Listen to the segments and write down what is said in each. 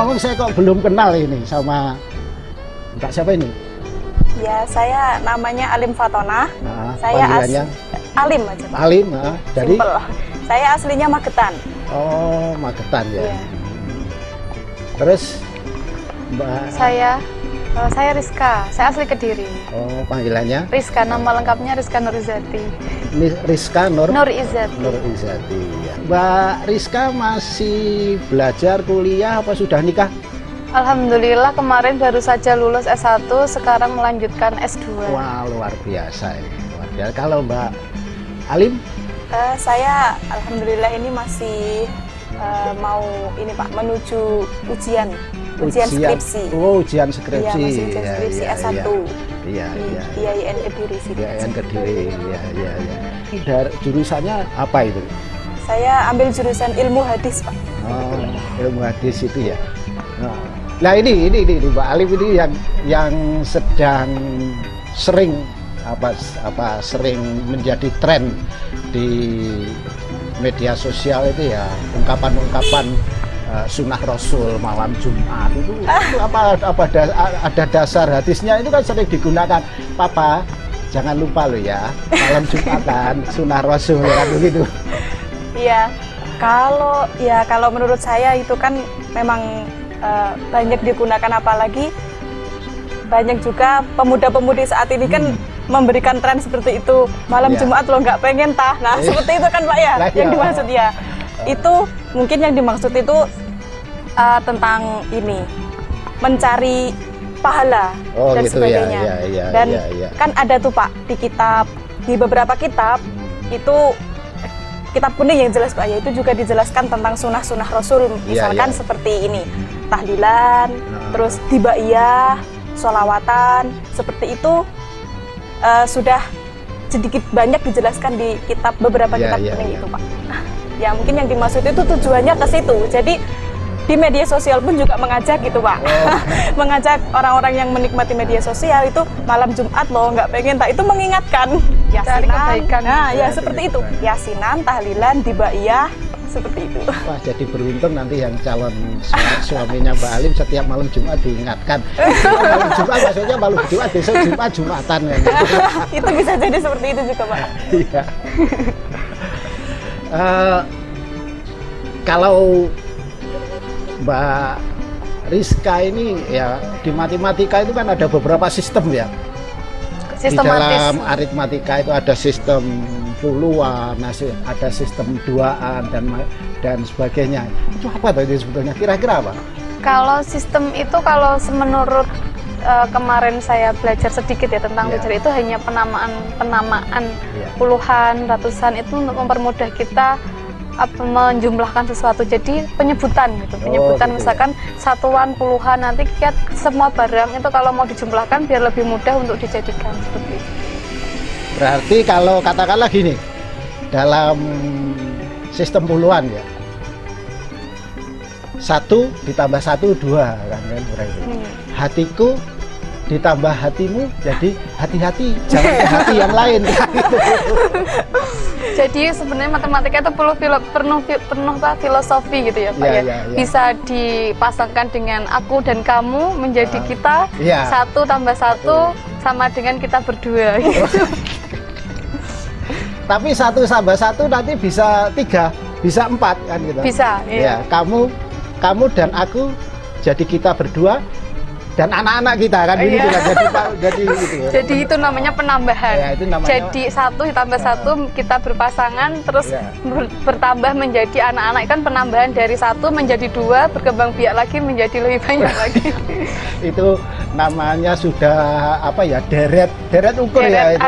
namun saya kok belum kenal ini sama Mbak siapa ini? Ya, saya namanya Alim Fatona. Nah, Saya panggilannya Alim aja, Pak. Alim, dari? Simpel. Saya aslinya Magetan. Oh, Magetan ya. Iya. Terus Mbak? Saya Rizka, saya asli Kediri. Oh, panggilannya? Rizka, nama lengkapnya Rizka Nurizati. Rizka Nurizati. Nurizati. Ya. Mbak Rizka masih belajar kuliah apa sudah nikah? Alhamdulillah kemarin baru saja lulus S1, sekarang melanjutkan S2. Wah, luar biasa ini. Luar biasa. Kalau Mbak Alim? Saya alhamdulillah ini masih mau ini Pak, menuju ujian skripsi. Oh, ujian skripsi. Iya, masih ujian skripsi S1. Iya, iya. Di IAIN Kediri sih. IAIN Kediri. Iya. Dari jurusannya apa itu? Saya ambil jurusan ilmu hadis, Pak. Oh, ilmu hadis itu ya. Nah, ini Mbak Alim ini yang sedang sering sering menjadi tren di media sosial itu ya, ungkapan-ungkapan sunnah Rasul malam Jumat itu ada dasar hadisnya, itu kan sering digunakan. Papa jangan lupa loh ya, malam Jumatan sunnah Rasul kan begitu. Iya, kalau menurut saya itu kan memang banyak digunakan, apalagi banyak juga pemuda-pemudi saat ini kan memberikan tren seperti itu, malam Jumat lo nggak pengen tah. Nah, seperti itu kan Pak ya, yang dimaksud ya. Itu mungkin yang dimaksud itu tentang ini, mencari pahala dan gitu sebagainya. Dan kan ada tuh Pak di beberapa kitab itu, kitab kuning yang jelas Pak ya, itu juga dijelaskan tentang sunnah-sunnah Rasul, misalkan seperti ini, tahlilan, terus dibaiyah, sholawatan, seperti itu sudah sedikit banyak dijelaskan di beberapa kitab kuning itu Pak. Ya mungkin yang dimaksud itu tujuannya ke situ. Jadi di media sosial pun juga mengajak gitu Pak. Mengajak orang-orang yang menikmati media sosial itu malam Jumat loh nggak pengen tak, itu mengingatkan yasinan. Nah ya seperti itu, yasinan, tahlilan, dibaiyah, seperti itu. Wah, jadi beruntung nanti yang calon suaminya Mbak Alim setiap malam Jumat diingatkan. Malam Jumat maksudnya malam Jumat, besok Jumatan ya. Itu bisa jadi seperti itu juga Pak. Iya. Kalau Mbak Rizka ini ya, di matematika itu kan ada beberapa sistem ya. Di dalam aritmatika itu ada sistem puluhan, ada sistem duaan dan sebagainya. Itu apa tadi sebetulnya? Kira-kira apa? Kalau sistem itu, kalau menurut kemarin saya belajar sedikit ya tentang belajar itu, hanya penamaan puluhan, ratusan itu untuk mempermudah kita menjumlahkan sesuatu. Jadi penyebutan gitu, penyebutan gitu misalkan ya? Satuan, puluhan, nanti semua barang itu kalau mau dijumlahkan biar lebih mudah untuk dijadikan seperti itu. Berarti kalau katakanlah gini, dalam sistem puluhan ya, 1 ditambah 1 2 kan berarti. Hatiku ditambah hatimu jadi hati-hati, jangan ke hati yang lain. Jadi sebenarnya matematika itu penuh filosofi gitu ya Pak ya. Bisa dipasangkan dengan aku dan kamu menjadi kita, 1 tambah 1 sama dengan kita berdua gitu. Tapi 1 tambah 1 nanti bisa 3, bisa 4 kan gitu. Bisa, ya. Kamu dan aku jadi kita berdua dan anak-anak kita kan ini juga jadi gitu. Jadi itu namanya penambahan. Ya, itu namanya, jadi 1 ditambah 1 kita berpasangan terus bertambah menjadi anak-anak, kan penambahan dari 1 menjadi 2, berkembang biak lagi menjadi lebih banyak lagi. Itu namanya sudah apa ya, deret ukur ya, itu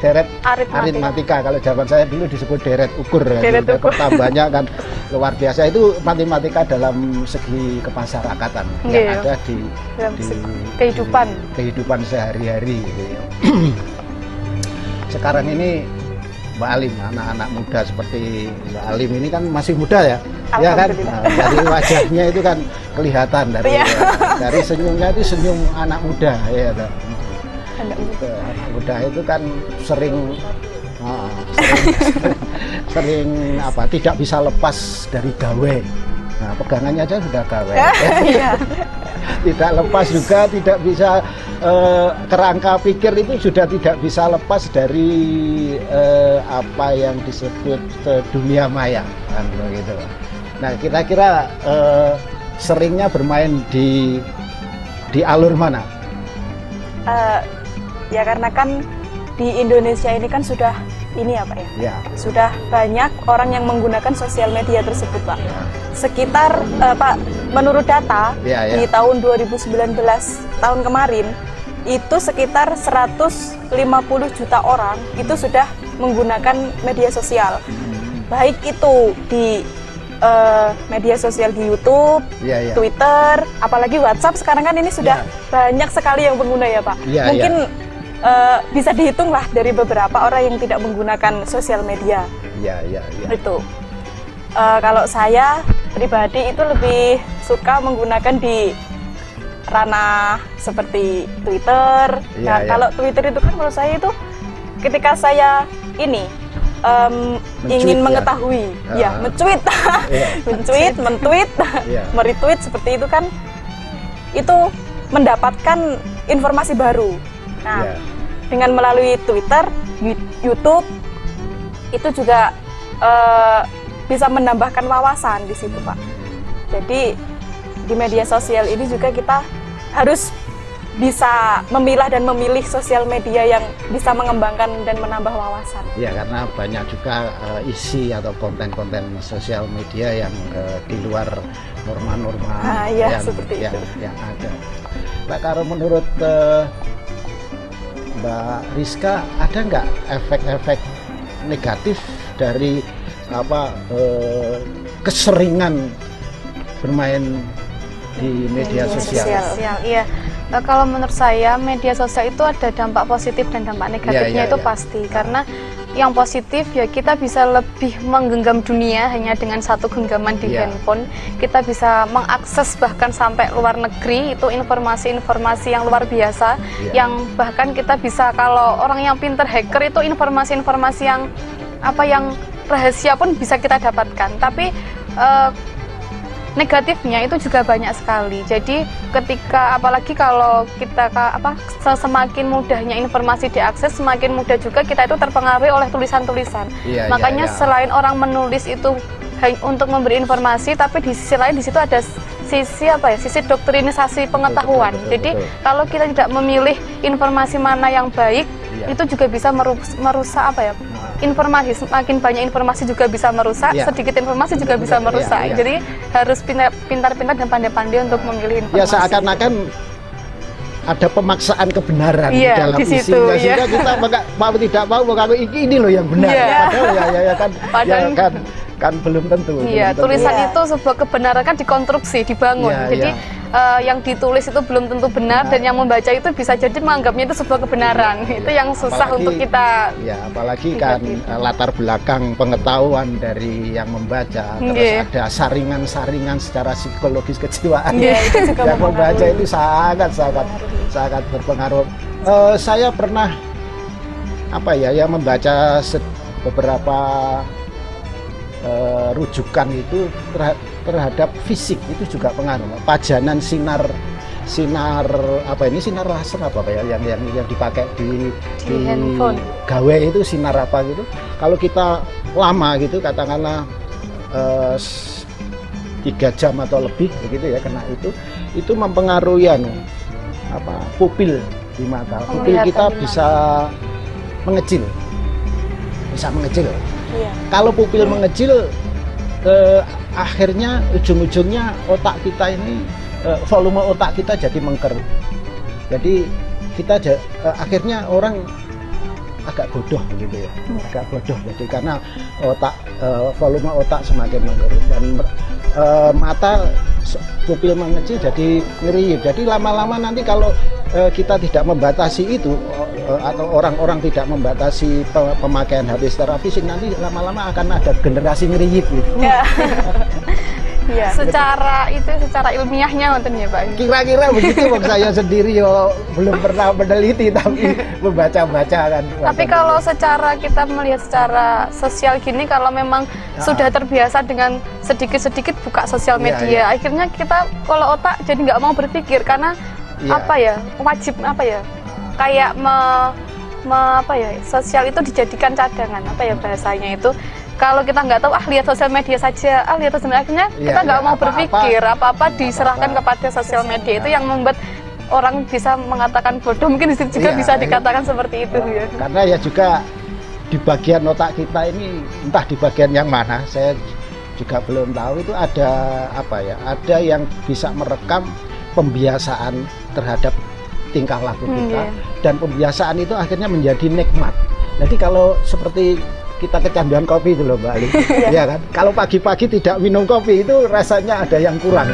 deret aritmatika. Kalau zaman saya dulu disebut deret ukur ya, tambahnya kan luar biasa. Itu matematika dalam segi kemasyarakatan yang ada di kehidupan sehari-hari gitu ya. Sekarang ini Mbak Alim, anak-anak muda seperti Mbak Alim ini kan masih muda ya, ya kan? Nah, dari wajahnya itu kan kelihatan dari senyumnya itu senyum anak muda ya. Anak muda itu kan sering tidak bisa lepas dari gawe. Nah, pegangannya aja sudah gawai. Iya. Tidak lepas juga, tidak bisa kerangka pikir itu sudah tidak bisa lepas dari apa yang disebut dunia maya, kan begitu. Nah, kira-kira seringnya bermain di alur mana? Ya karena kan di Indonesia ini kan sudah ini ya Pak ya, Ya. sudah banyak orang yang menggunakan sosial media tersebut Pak. Ya. Sekitar Pak, menurut data Ya, ya. di tahun 2019 tahun kemarin itu sekitar 150 juta orang itu sudah menggunakan media sosial, baik itu di media sosial di YouTube, Ya, ya. Twitter, apalagi WhatsApp sekarang kan ini sudah Ya. banyak sekali yang pengguna ya Pak. Ya, Mungkin bisa dihitung lah dari beberapa orang yang tidak menggunakan sosial media. Ya, ya, ya. Itu kalau saya pribadi itu lebih suka menggunakan di ranah seperti Twitter. Ya, Nah, ya. kalau Twitter itu kan menurut saya itu ketika saya ini ingin ya. mengetahui, ya mencuit, Iya. mencuit, mentweet, Iya. meretweet seperti itu kan, itu mendapatkan informasi baru. Nah, Ya. dengan melalui Twitter, YouTube itu juga bisa menambahkan wawasan di situ Pak. Jadi di media sosial ini juga kita harus bisa memilah dan memilih sosial media yang bisa mengembangkan dan menambah wawasan. Ya, karena banyak juga isi atau konten-konten sosial media yang di luar norma-norma Ya, yang, seperti yang, itu. yang ada. Nah, kalau menurut Mbak Rizka, ada nggak efek-efek negatif dari keseringan bermain di media sosial? Iya. Kalau menurut saya media sosial itu ada dampak positif dan dampak negatifnya Ya, itu ya. pasti. Karena yang positif ya kita bisa lebih menggenggam dunia hanya dengan satu genggaman di Ya. handphone. Kita bisa mengakses bahkan sampai luar negeri, itu informasi-informasi yang luar biasa. Ya. Yang bahkan kita bisa, kalau orang yang pinter hacker itu informasi-informasi yang rahasia pun bisa kita dapatkan. Tapi negatifnya itu juga banyak sekali. Jadi ketika apalagi kalau kita semakin mudahnya informasi diakses, semakin mudah juga kita itu terpengaruh oleh tulisan-tulisan. Iya, Makanya iya, iya. selain orang menulis itu untuk memberi informasi, tapi di sisi lain di situ ada sisi doktrinisasi pengetahuan. betul, Jadi betul. kalau kita tidak memilih informasi mana yang baik, Iya. itu juga bisa merusak informasi. Semakin banyak informasi juga bisa merusak, Iya. sedikit informasi juga bisa Iya, merusak. iya. Jadi harus pintar-pintar dan pandai-pandai untuk memilih informasi. Ya, seakan-akan ada pemaksaan kebenaran Iya, di dalam di situ, isinya, iya. sehingga kita mau tidak mau mengaku ini loh yang benar. Iya. Padahal Padahal- kan belum tentu. Iya, belum tentu. tulisan Iya. itu sebuah kebenaran kan dikonstruksi, dibangun. Iya, Jadi yang ditulis itu belum tentu benar, Nah. dan yang membaca itu bisa jadi menganggapnya itu sebuah kebenaran. Iya, Itu iya. yang susah Apalagi- untuk kita. Ya, apalagi kan latar belakang pengetahuan dari yang membaca, terus Iya. ada saringan-saringan secara psikologis kejiwaan. Iya, itu juga yang membaca mempengaruhi. itu sangat berpengaruh. Saya pernah membaca beberapa rujukan itu terhadap fisik itu juga pengaruh. Pajanan sinar laser yang dipakai di handphone. gawe itu sinar apa gitu. Kalau kita lama gitu, katakanlah 3 jam atau lebih begitu ya kena itu mempengaruhi pupil di mata. Pupil kita bisa mengecil. Iya. Kalau pupil mengecil, akhirnya ujung-ujungnya otak kita ini, volume otak kita jadi mengker. Jadi kita akhirnya orang agak bodoh begitu ya, agak bodoh. Jadi karena volume otak semakin mengker dan mata pupil mengecil jadi ngeriyip. Jadi lama-lama nanti kalau kita tidak membatasi itu, atau orang-orang tidak membatasi pemakaian HP secara fisik, nanti lama-lama akan ada generasi ngeriyip gitu. Ya. Iya. Secara ilmiahnya nonton ya Pak. Kira-kira begitu, Bang. Saya sendiri yo belum pernah meneliti tapi membaca-baca kan. Tapi kalau secara kita melihat secara sosial gini, kalau memang sudah terbiasa dengan sedikit-sedikit buka sosial media, akhirnya kita kalau otak jadi nggak mau berpikir karena wajib kayak sosial itu dijadikan cadangan, bahasanya itu. Kalau kita nggak tahu, lihat sosial media saja, akhirnya kita nggak mau berpikir, apa-apa diserahkan kepada sosial media. Itu yang membuat orang bisa mengatakan bodoh, mungkin juga bisa dikatakan seperti itu ya. Karena ya juga di bagian otak kita ini, entah di bagian yang mana, saya juga belum tahu, itu ada ada yang bisa merekam pembiasaan terhadap tingkah laku kita, dan pembiasaan itu akhirnya menjadi nikmat. Jadi kalau seperti kita kecanduan kopi itu loh Mbak Ali, ya kan? Kalau pagi-pagi tidak minum kopi itu rasanya ada yang kurang.